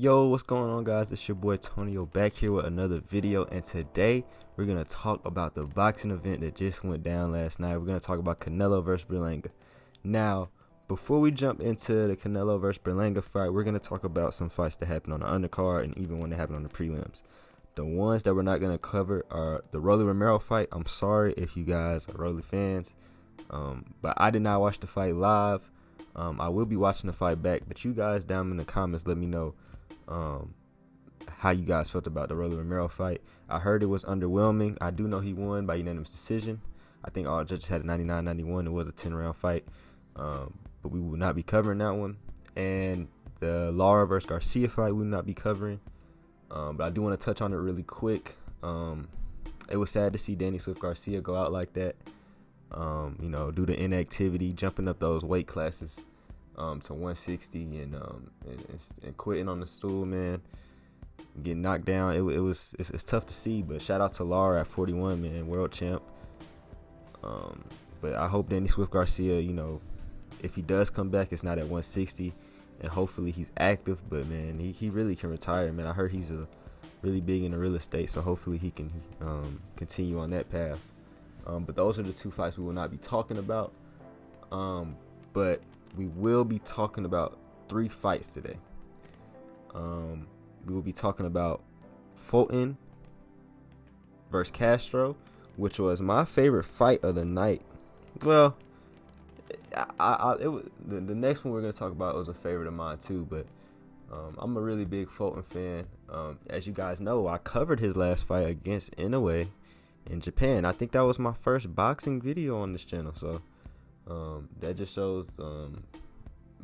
Yo, what's going on, guys? It's your boy Tonio back here with another video, and today we're gonna talk about the boxing event that just went down last night. We're gonna talk about Canelo versus Berlanga. Now, before we jump into the Canelo versus Berlanga fight, we're gonna talk about some fights that happened on the undercard and even one that happened on the prelims. The ones that we're not gonna cover are the Rolly Romero fight. I'm sorry if you guys are Rolly fans, but I did not watch the fight live. I will be watching the fight back, but you guys down in the comments let me know how you guys felt about the Rolly Romero fight. I heard it was underwhelming. I do know he won by unanimous decision. I think all judges had a 99-91. It was a 10-round fight, but we will not be covering that one. And the Lara versus Garcia fight we will not be covering, but I do want to touch on it really quick. It was sad to see Danny Swift Garcia go out like that, due to inactivity, jumping up those weight classes to 160 and quitting on the stool, man, getting knocked down. It's tough to see, but shout out to Lara at 41, man, world champ. But I hope Danny Swift Garcia, if he does come back, it's not at 160, and hopefully he's active. But man, he really can retire, man. I heard he's really big into real estate, so hopefully he can continue on that path. But those are the two fights we will not be talking about. But we will be talking about three fights today. We will be talking about Fulton versus Castro, which was my favorite fight of the night. Well, the next one we're going to talk about was a favorite of mine too, but I'm a really big Fulton fan. As you guys know, I covered his last fight against Inoue in Japan. I think that was my first boxing video on this channel, so that just shows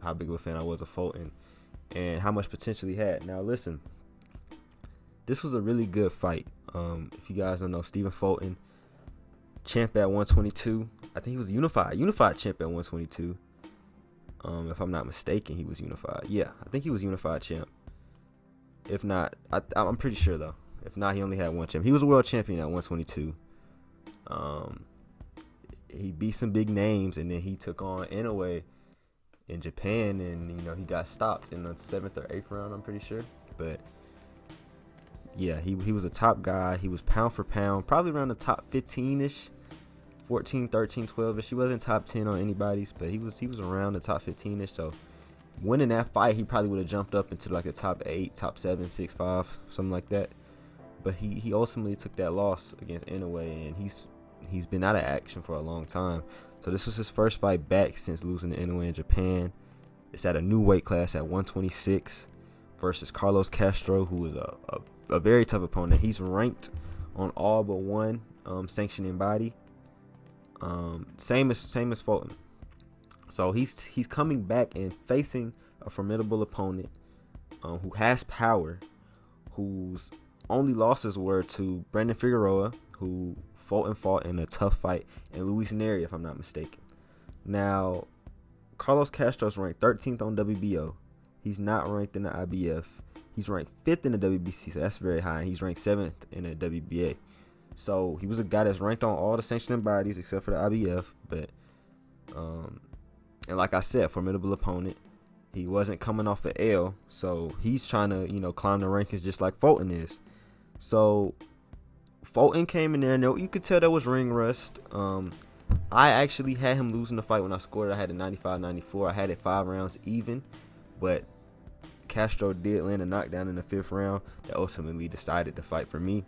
how big of a fan I was of Fulton and how much potential he had. Now listen, this was a really good fight. If you guys don't know, Stephen Fulton, champ at 122. I think he was unified champ at 122. If I'm not mistaken, he was unified. Yeah, I think he was unified champ. If not, I'm pretty sure though. If not, he only had one champ. He was a world champion at 122. He beat some big names, and then he took on Inoue in Japan, and he got stopped in the 7th or 8th round, I'm pretty sure. But yeah, he was a top guy. He was pound for pound, probably around the top 15ish, 14, 13, 12ish. He wasn't top 10 on anybody's, but he was around the top 15ish. So winning that fight, he probably would have jumped up into like a top 8, top 7, 6, 5, something like that. But he ultimately took that loss against Inoue, and he's been out of action for a long time. So this was his first fight back since losing to Inoue in Japan. It's at a new weight class at 126 versus Carlos Castro, who is a very tough opponent. He's ranked on all but one sanctioning body. Same as Fulton. So he's coming back and facing a formidable opponent who has power, whose only losses were to Brandon Figueroa, who Fulton fought in a tough fight, and Luis Neri, if I'm not mistaken. Now, Carlos Castro's ranked 13th on WBO. He's not ranked in the IBF. He's ranked 5th in the WBC, so that's very high. He's ranked 7th in the WBA. So he was a guy that's ranked on all the sanctioning bodies except for the IBF. But, and like I said, formidable opponent. He wasn't coming off an L, so he's trying to, climb the rankings just like Fulton is. So Fulton came in there, and you could tell there was ring rust. I actually had him losing the fight when I scored it. I had it 95-94. I had it 5 rounds even, but Castro did land a knockdown in the 5th round that ultimately decided the fight for me.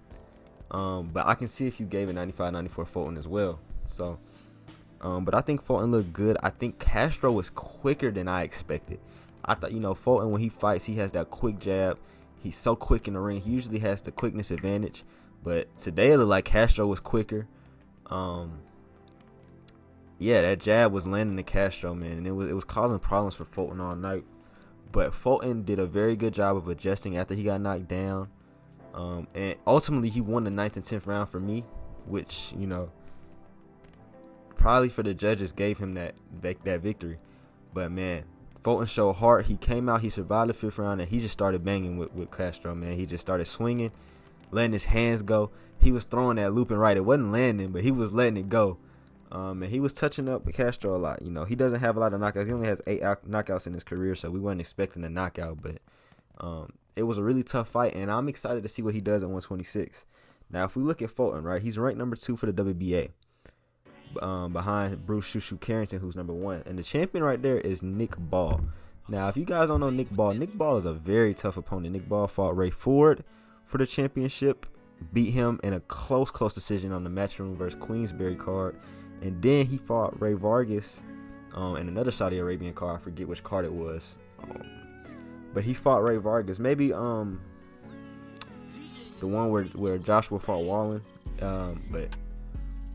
But I can see if you gave it 95-94 Fulton as well. So, but I think Fulton looked good. I think Castro was quicker than I expected. I thought, Fulton, when he fights, he has that quick jab. He's so quick in the ring. He usually has the quickness advantage. But today it looked like Castro was quicker. Yeah, that jab was landing to Castro, man, and it was causing problems for Fulton all night. But Fulton did a very good job of adjusting after he got knocked down. And ultimately he won the 9th and 10th round for me, which, probably for the judges gave him that victory. But man, Fulton showed heart. He came out, he survived the 5th round, and he just started banging with Castro, man. He just started swinging, letting his hands go. He was throwing that looping right. It wasn't landing, but he was letting it go. And he was touching up with Castro a lot. He doesn't have a lot of knockouts. He only has 8 knockouts in his career, so we weren't expecting a knockout. But it was a really tough fight, and I'm excited to see what he does at 126. Now, if we look at Fulton, right, he's ranked number 2 for the WBA, behind Bruce Shushu Carrington, who's number 1. And the champion right there is Nick Ball. Now, if you guys don't know Nick Ball is a very tough opponent. Nick Ball fought Ray Ford for the championship, beat him in a close decision on the Matchroom versus Queensberry card. And then he fought Ray Vargas in another Saudi Arabian card. I forget which card it was. But he fought Ray Vargas. Maybe the one where Joshua fought Wallen. But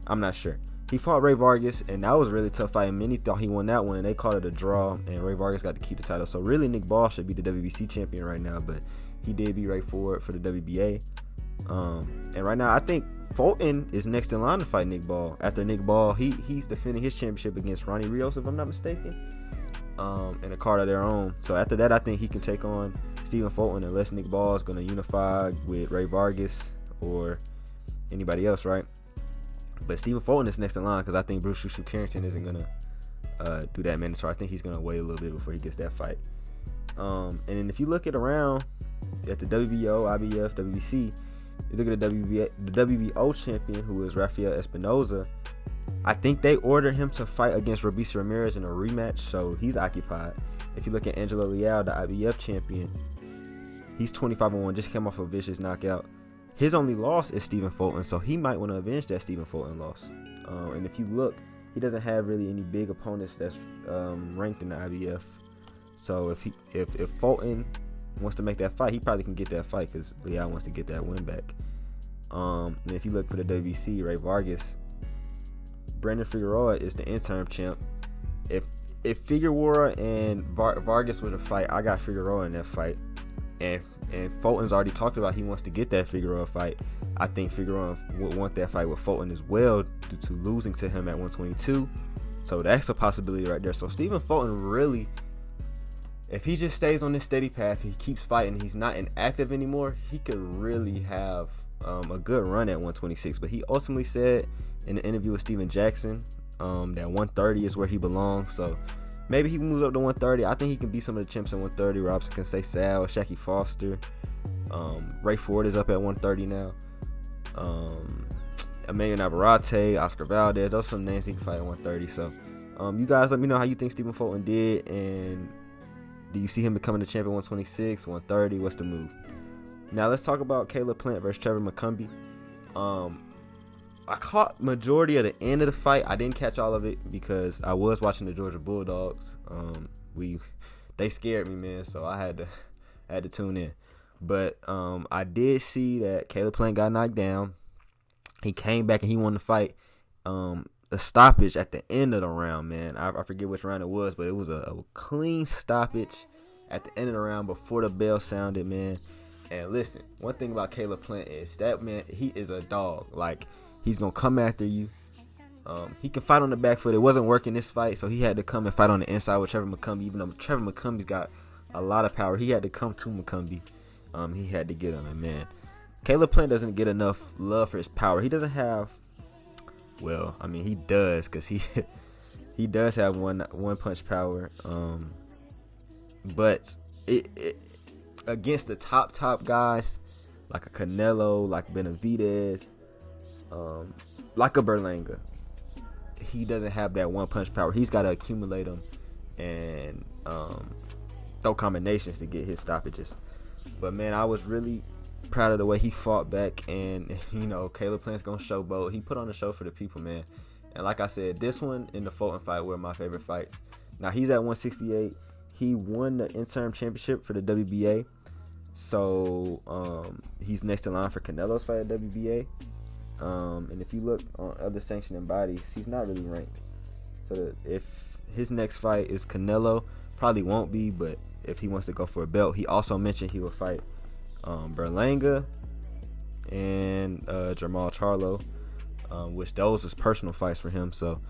I'm not sure. He fought Ray Vargas, and that was a really tough fight. And many thought he won that one, and they called it a draw, and Ray Vargas got to keep the title. So really, Nick Ball should be the WBC champion right now, but he did beat Ray Ford for the WBA. And right now, I think Fulton is next in line to fight Nick Ball. After Nick Ball, he's defending his championship against Ronnie Rios, if I'm not mistaken, in a card of their own. So after that, I think he can take on Stephen Fulton unless Nick Ball is going to unify with Ray Vargas or anybody else, right? But Stephen Fulton is next in line because I think Bruce Shushu Carrington isn't going to do that mandatory. I think he's going to wait a little bit before he gets that fight. And then if you look at around at the WBO, IBF, WBC, you look at the WBO champion, who is Rafael Espinoza. I think they ordered him to fight against Robeisy Ramirez in a rematch, so he's occupied. If you look at Angelo Leal, the IBF champion, he's 25-1, just came off a vicious knockout. His only loss is Stephen Fulton, so he might want to avenge that Stephen Fulton loss. And if you look, he doesn't have really any big opponents that's ranked in the IBF. So if Fulton wants to make that fight, he probably can get that fight because Leal wants to get that win back. And if you look for the WBC, Ray Vargas, Brandon Figueroa is the interim champ. If Figueroa and Vargas were to fight, I got Figueroa in that fight. And Fulton's already talked about he wants to get that Figueroa fight. I think Figueroa would want that fight with Fulton as well due to losing to him at 122. So that's a possibility right there. So Stephen Fulton really, if he just stays on this steady path, he keeps fighting, he's not inactive anymore, he could really have a good run at 126. But he ultimately said in the interview with Steven Jackson that 130 is where he belongs. So maybe he moves up to 130. I think he can beat some of the champs at 130. Robson Conceição, Shaky Foster. Ray Ford is up at 130 now. Emmanuel Navarrete, Oscar Valdez. Those are some names he can fight at 130. So you guys let me know how you think Stephen Fulton did. And do you see him becoming the champion 126, 130? What's the move? Now let's talk about Caleb Plant versus Trevor McCumby. I caught majority of the end of the fight. I didn't catch all of it because I was watching the Georgia Bulldogs. They scared me, man, so I had to tune in. But I did see that Caleb Plant got knocked down. He came back and he won the fight. A stoppage at the end of the round, man. I forget which round it was, but it was a clean stoppage at the end of the round before the bell sounded, man. And listen, one thing about Caleb Plant is that, man, he is a dog. Like, he's going to come after you. He can fight on the back foot. It wasn't working this fight, so he had to come and fight on the inside with Trevor McCumby. Even though Trevor McCumby's got a lot of power, he had to come to McCumby. He had to get him, and man, Caleb Plant doesn't get enough love for his power. He doesn't have, well, I mean, he does, because he does have one punch power. But it against the top guys like a Canelo, like Benavidez, like a Berlanga, he doesn't have that one punch power. He's got to accumulate them and throw combinations to get his stoppages. But man, I was really proud of the way he fought back, and you know, Caleb Plant's gonna showboat. He put on a show for the people, man. And like I said, this one and the Fulton fight were my favorite fights. Now he's at 168. He won the interim championship for the WBA. So he's next in line for Canelo's fight at WBA. And if you look on other sanctioning bodies, he's not really ranked. So if his next fight is Canelo, probably won't be, but if he wants to go for a belt, he also mentioned he will fight Berlanga and Jamal Charlo, which those is personal fights for him. So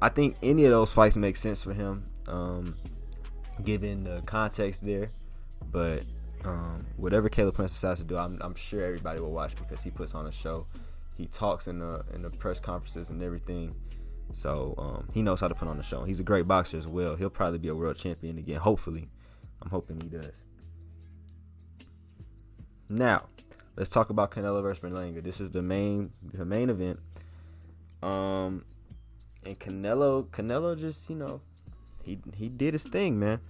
I think any of those fights make sense for him, given the context there. But whatever Caleb Plant decides to do, I'm sure everybody will watch because he puts on a show. He talks in the press conferences and everything. So he knows how to put on a show. He's a great boxer as well. He'll probably be a world champion again, hopefully. I'm hoping he does. Now, let's talk about Canelo versus Berlanga. This is the main event. And Canelo just, he did his thing, man.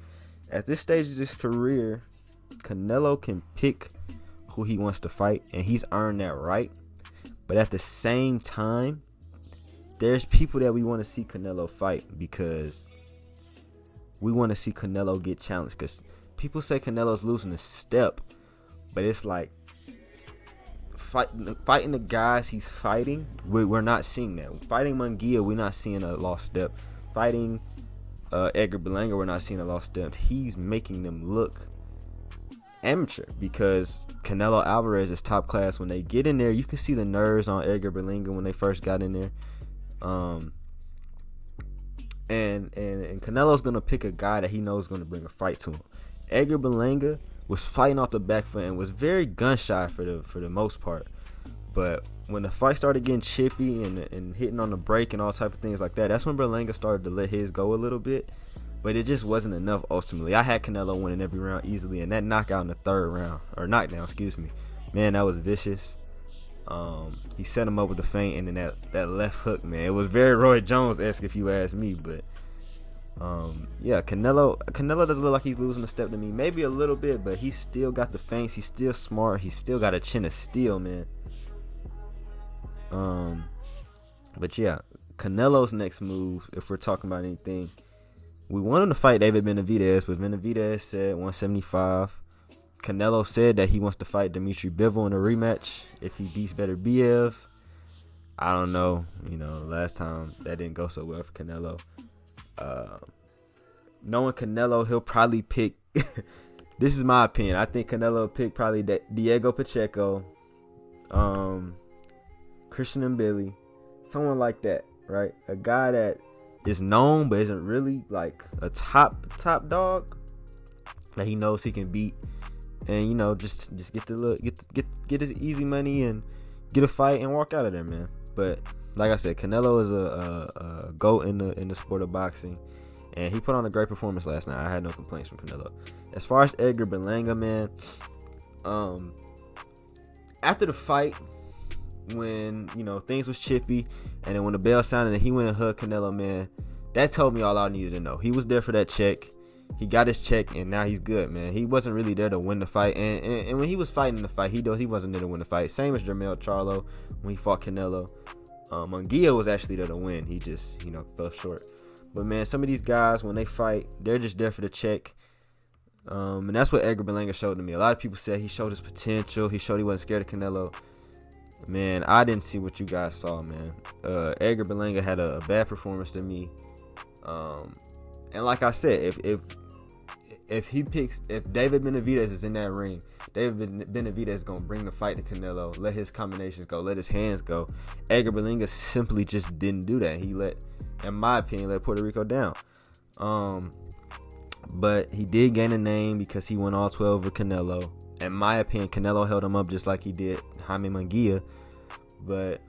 At this stage of his career, Canelo can pick who he wants to fight, and he's earned that right. But at the same time, there's people that we want to see Canelo fight because we want to see Canelo get challenged. Because people say Canelo's losing a step, but it's like fighting the guys he's fighting, we're not seeing that. Fighting Munguia, we're not seeing a lost step. Fighting Edgar Belanger, we're not seeing a lost step. He's making them look amateur because Canelo Alvarez is top class. When they get in there, you can see the nerves on Edgar Berlanga when they first got in there. And Canelo's gonna pick a guy that he knows is gonna bring a fight to him. Edgar Berlanga was fighting off the back foot and was very gun shy for the most part. But when the fight started getting chippy and hitting on the break and all type of things like that, that's when Berlanga started to let his go a little bit. But it just wasn't enough ultimately. I had Canelo winning every round easily, and that knockout in the third round, or knockdown, man, that was vicious. He set him up with the feint, and then that left hook, man, it was very Roy Jones-esque if you ask me. But yeah, Canelo doesn't look like he's losing a step to me. Maybe a little bit, but he's still got the feints. He's still smart. He's still got a chin of steel, man. But yeah, Canelo's next move, if we're talking about anything, we want him to fight David Benavidez, but Benavidez said 175. Canelo said that he wants to fight Dimitri Bivol in a rematch if he beats Beterbiev. I don't know. Last time that didn't go so well for Canelo. Knowing Canelo, he'll probably pick. This is my opinion. I think Canelo will pick probably Diego Pacheco, Christian Mbili, someone like that, right? A guy that is known but isn't really like a top dog that he knows he can beat, and just get his easy money and get a fight and walk out of there, man. But like I said, Canelo is a GOAT in the sport of boxing, and he put on a great performance last night. I had no complaints from Canelo. As far as Edgar Berlanga, man, after the fight, when things was chippy, and then when the bell sounded and he went and hugged Canelo, man, that told me all I needed to know. He was there for that check. He got his check, and now he's good, man. He wasn't really there to win the fight, and when he was fighting the fight, he wasn't there to win the fight. Same as Jermell Charlo when he fought Canelo. Munguia was actually there to win. He just fell short. But man, some of these guys, when they fight, they're just there for the check. And that's what Edgar Berlanga showed to me. A lot of people said he showed his potential. He showed he wasn't scared of Canelo. Man, I didn't see what you guys saw, man. Edgar Berlanga had a bad performance to me. And like I said, if David Benavidez is in that ring, David Benavidez is going to bring the fight to Canelo, let his combinations go, let his hands go. Edgar Berlanga simply just didn't do that. He in my opinion, let Puerto Rico down. But he did gain a name because he won all 12 with Canelo. In my opinion, Canelo held him up just like he did Jaime Munguia. But,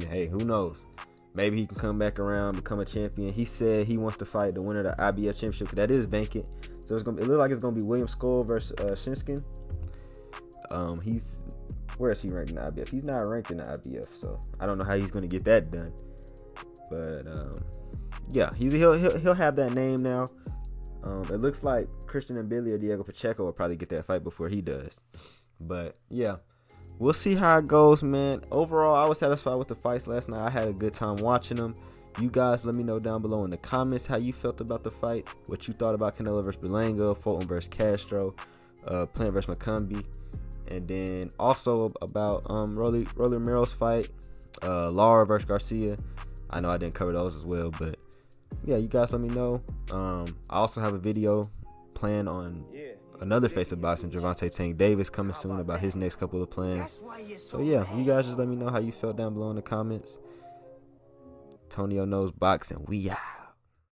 hey, who knows? Maybe he can come back around, become a champion. He said he wants to fight the winner of the IBF championship, because that is vacant. So it looks like it's gonna be William Skull versus Shinskin. Where is he ranked in the IBF? He's not ranked in the IBF, so I don't know how he's gonna get that done. But yeah, he'll have that name now. It looks like Christian Mbili or Diego Pacheco will probably get that fight before he does. But yeah, we'll see how it goes, man. Overall, I was satisfied with the fights last night. I had a good time watching them. You guys let me know down below in the comments how you felt about the fights, what you thought about Canelo versus Berlanga, Fulton versus Castro, Plant versus McCumby, and then also about Rolly Romero's fight, Lara versus Garcia. I know I didn't cover those as well, but yeah, you guys let me know. I also have a video planned on another face of boxing, Gervonta Tank Davis, coming soon about his next couple of plans. So yeah, you guys just let me know how you felt down below in the comments. Tonio Knows Boxing. We out.